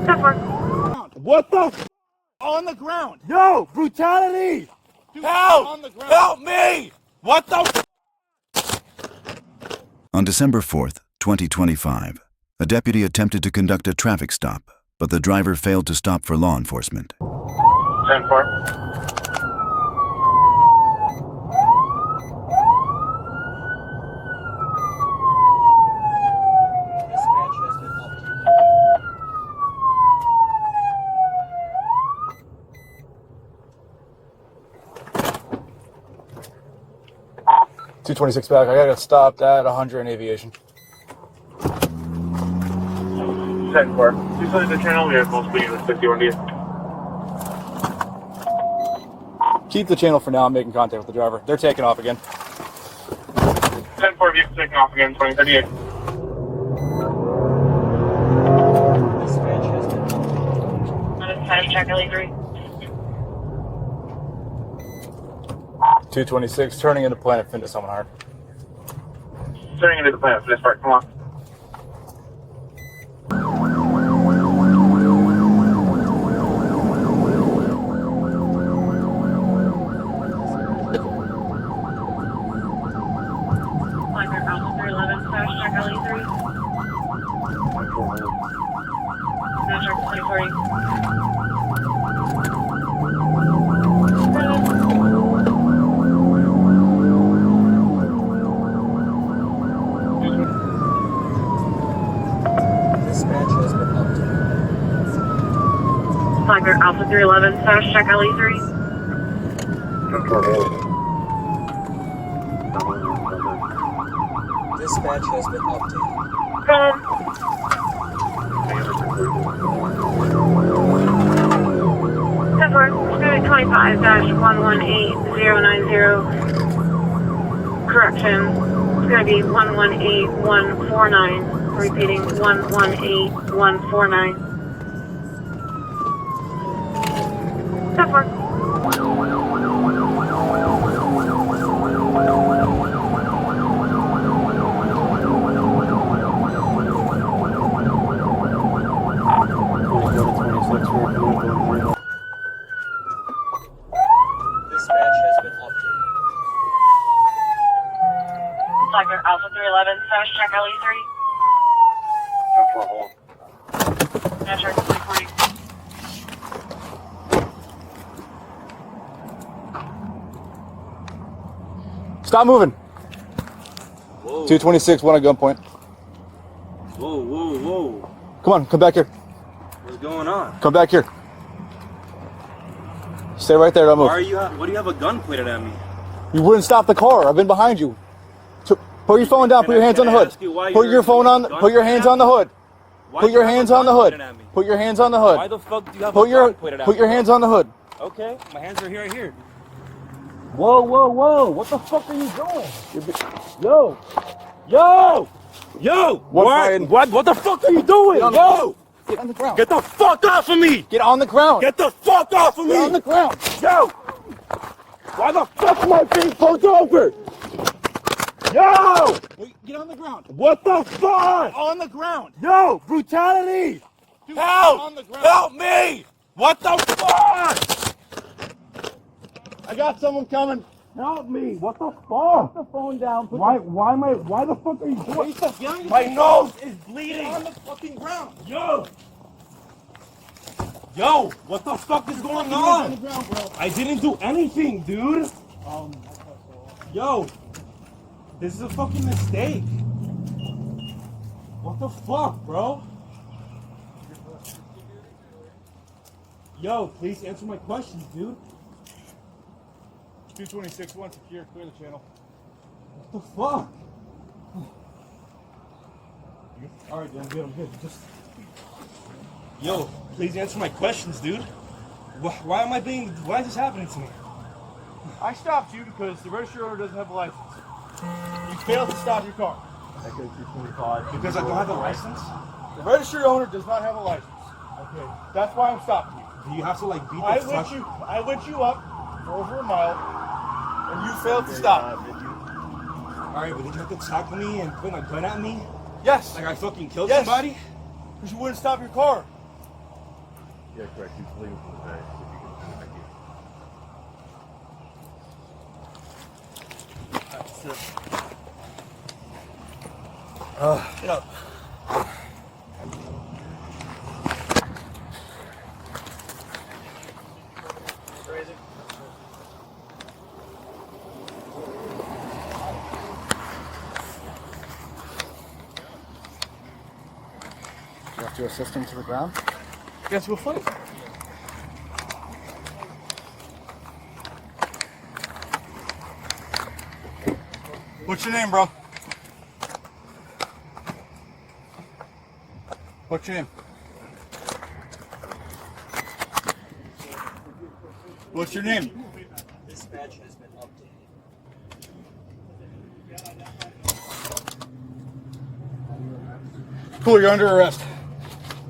What the f? On the ground. Yo, brutality. Dude, help! On the ground. Help me! What the f? On December 4th, 2025, a deputy attempted to conduct a traffic stop, but the driver failed to stop for law enforcement. 10-4. .226 back. I got stopped at 100 in aviation. 10-4. Please leave the channel. We have full speed with 51 D. Keep the channel for now. I'm making contact with the driver. They're taking off again. 10-4 vehicle taking off again. 2038. Check LE3. 226 turning into Planet Fitness on hard. Turning into the Planet Fitness Park. Come on. Check LE3. Now check 2040. Flagler Alpha 311, status check LE3. Dispatch has been updated. Temper, Spirit 25-118090. Correction, it's going to be 118149. Repeating, 118149. Temper. Dispatch has been updated. Flagler Alpha 311, status check LE3. 10-4 hold. Now check 2040. Stop moving. Whoa. 226, one at gunpoint. Whoa, whoa, whoa. Come on, come back here. What's going on? Come back here. Stay right there, don't move. What do you have a gun pointed at me? You wouldn't stop the car. I've been behind you. Put your phone down, put your hands on the hood. Put your phone on, put your hands on the hood. Put your hands on the hood. Put your hands on the hood. Why the fuck do you have a gun pointed at me? Put your hands on the hood. Okay, my hands are right here. Whoa, whoa, whoa. What the fuck are you doing? Yo. Yo. Yo. What the fuck are you doing? Yo. Get on the ground. Get the fuck off of me. Get on the ground. Get the fuck off of me. Get on the ground. Yo. Why the fuck am I being pulled over? Yo. Get on the ground. What the fuck? On the ground. Yo, brutality. Dude, Help. on the ground. Help me. What the fuck? I got someone coming. Help me! What the fuck? Put the phone down. Why the fuck are you doing? Get My nose is bleeding! on the fucking ground. Yo, what the fuck is going On on? the ground, bro. I didn't do anything, dude! Yo, this is a fucking mistake. What the fuck, bro? Yo, please answer my questions, dude. 226, one secure, clear the channel. What the fuck? Alright, dude, I'm good. Just... Yo, please answer my questions, dude. Why is this happening to me? I stopped you because the registered owner doesn't have a license. You failed to stop your car. Because I don't have a license? The registered owner does not have a license. Okay. That's why I'm stopping you. Do you have to, like, beat the I fuck? went you up for over a mile, and you failed to stop. Alright, but did you have to tackle me and point a gun at me? Yes. Like I fucking killed Yes. somebody? Because you wouldn't stop your car. Yeah, correct. He's leaving for the day. If you can send it back Get up. You have to assist him to the ground? Guess we'll fight. What's your name, bro? What's your name? What's your name? Dispatch has been updated. Cool, you're under arrest.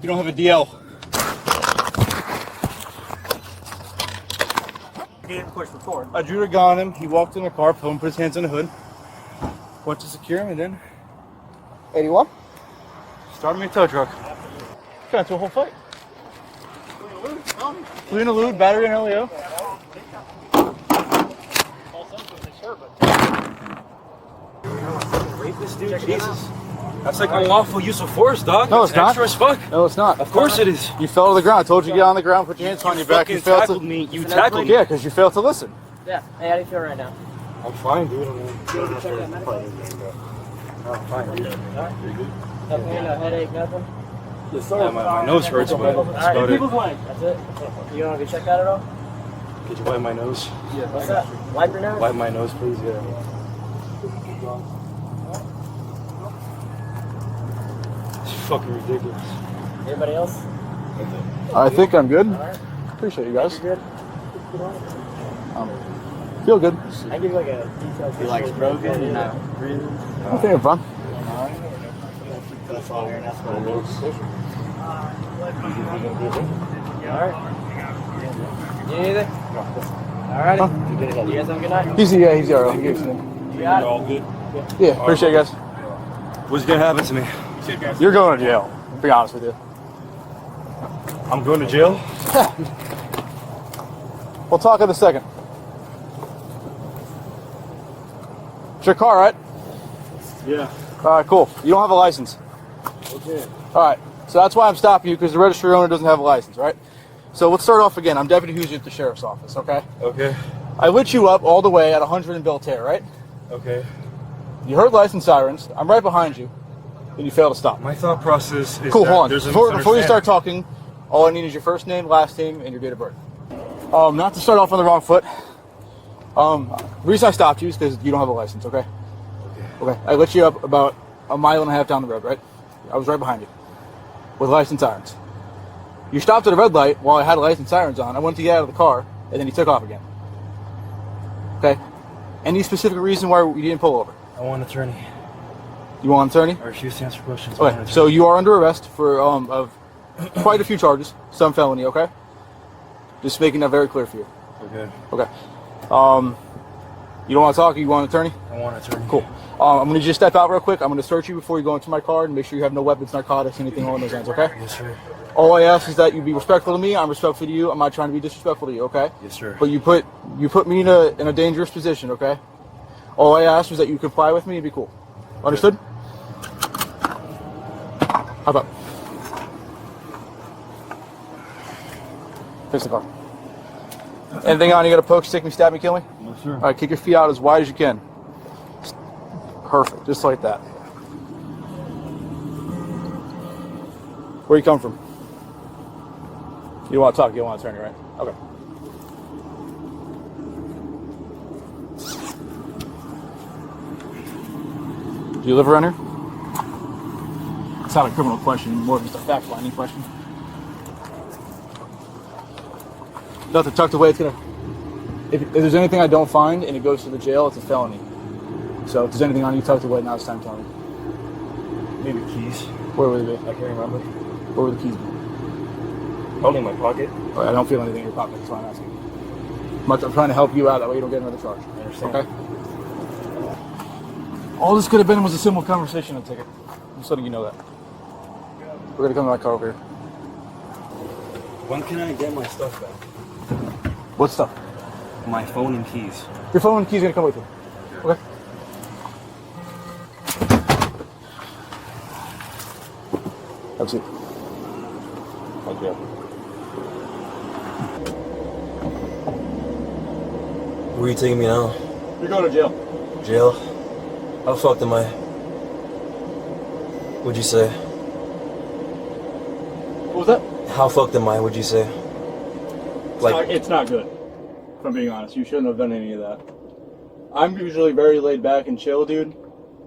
You don't have a DL. He didn't push record. I drew a gun on him. He walked in the car, put his hands on the hood. Went to secure him and then 81. Started me a tow truck. Got into a whole fight. Flew in elude, battery and LEO. Rape this dude, Jesus. That's like unlawful use of force, dog. No, it's not. Extra as fuck. No, it's not. Of course it is. You fell to the ground. I told you to get on the ground, put your hands on your back. You failed tackled to. me. You tackled me. Yeah, because you failed to listen. Yeah. Hey, how do you feel right now? I'm fine, dude. I'm fine, dude. No pain, no headache, nothing? Yes, sir. My nose hurts, but that's about it. That's it? You want to be checked out at all? Could you wipe my nose? Yeah. What's that? Wipe your nose? Wipe my nose, please. Yeah. It's fucking ridiculous. Anybody else? I think I'm good. Alright. Appreciate you guys. You're good? Feel good. I can give you like a detailed picture. Like broken and not breathing. I think I'm fine. That's all here, and that's what it is. Alright. You need anything? Alrighty. You guys have a good night? He's alright. He gets it. You got it? All good. Yeah, appreciate you guys. What's gonna happen to me? You're going to jail. To be honest with you. I'm going to jail? We'll talk in a second. It's your car, right? Yeah. All right, cool. You don't have a license. Okay. All right. So that's why I'm stopping you, because the registry owner doesn't have a license, right? So let's start off again. I'm Deputy Hoosier at the Sheriff's Office, okay? Okay. I lit you up all the way at 100 in Belterre, right? Okay. You heard license sirens. I'm right behind you, and you fail to stop. My thought process is Cool, that hold on. there's a Before you start misunderstanding. talking, all I need is your first name, last name, and your date of birth. Not to start off on the wrong foot. Reason I stopped you is because you don't have a license, okay? Okay. I lit you up about a mile and a half down the road, right? I was right behind you with license sirens. You stopped at a red light while I had license sirens on. I went to get out of the car, and then you took off again. Okay? Any specific reason why you didn't pull over? I want an attorney. You want an attorney? I refuse to answer questions. I want an Okay, attorney. so you are under arrest for of quite a few charges, some felony, okay? Just making that very clear for you. Okay. Okay. You don't want to talk? You want an attorney? I want an attorney. Cool. I'm going to just step out real quick. I'm going to search you before you go into my car and make sure you have no weapons, narcotics, anything along those lines, okay? Yes, sir. All I ask is that you be respectful to me. I'm respectful to you. I'm not trying to be disrespectful to you, okay? Yes, sir. But you put me in a dangerous position, okay? All I ask is that you comply with me and be cool. Understood? How about? Face the car. Anything on? You got to poke, stick me, stab me, kill me? Yes, sir. All right, kick your feet out as wide as you can. Perfect, just like that. Where you come from? You don't want to talk, you don't want to turn, right? Okay. Do you live around here? It's not a criminal question, more just a fact-finding question. Nothing tucked away, it's gonna... If there's anything I don't find and it goes to the jail, it's a felony. So if there's anything on you tucked away, now it's time to tell me. Maybe keys. Where would they be? I can't remember. Where would the keys be? Probably in my pocket. All right, I don't feel anything in your pocket, that's why I'm asking. I'm trying to help you out, that way you don't get another charge. I understand. Okay? All this could have been was a simple conversation and ticket. I'm just letting you know that. We're gonna come to my car over here. When can I get my stuff back? What stuff? My phone and keys. Your phone and keys are gonna come with you. Okay. Have a seat. Thank you. Where are you taking me now? You're going to jail. Jail? How fucked am I? What'd you say? What was that? How fucked am I, would you say? Like, It's not good, if I'm being honest. You shouldn't have done any of that. I'm usually very laid back and chill, dude.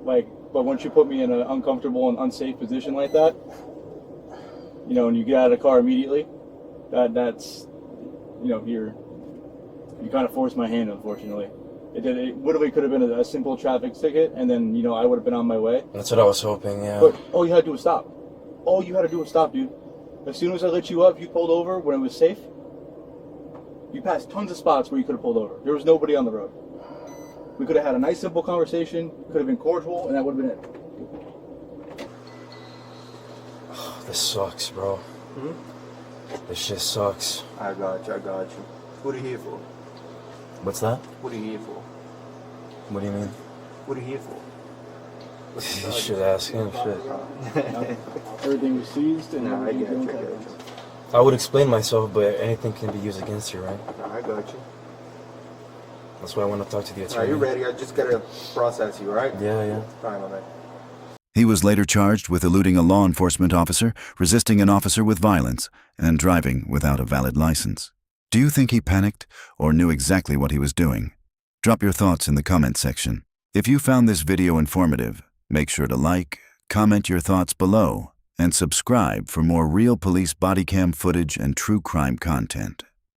Like, but once you put me in an uncomfortable and unsafe position like that, you know, and you get out of the car immediately, that's, you know, you kind of forced my hand, unfortunately. It literally could have been a simple traffic ticket, and then, you know, I would have been on my way. that's what I was hoping, yeah. But all you had to do was stop. All you had to do was stop, dude. As soon as I lit you up, you pulled over when it was safe. You passed tons of spots where you could have pulled over. There was nobody on the road. We could have had a nice, simple conversation, could have been cordial, and that would have been it. This sucks, bro. Hmm? This shit sucks. I got you. What are you here for? What's that? What are you here for? What do you mean? What are you here for? You should ask him, shit. Everything was seized, and No, I get you. I would explain myself, but anything can be used against you, right? No, I got you. That's why I want to talk to the Are attorney. you ready? I just gotta process you, right? Yeah. Fine, my man. He was later charged with eluding a law enforcement officer, resisting an officer with violence, and driving without a valid license. Do you think he panicked or knew exactly what he was doing? Drop your thoughts in the comment section. If you found this video informative, make sure to like, comment your thoughts below, and subscribe for more real police body cam footage and true crime content.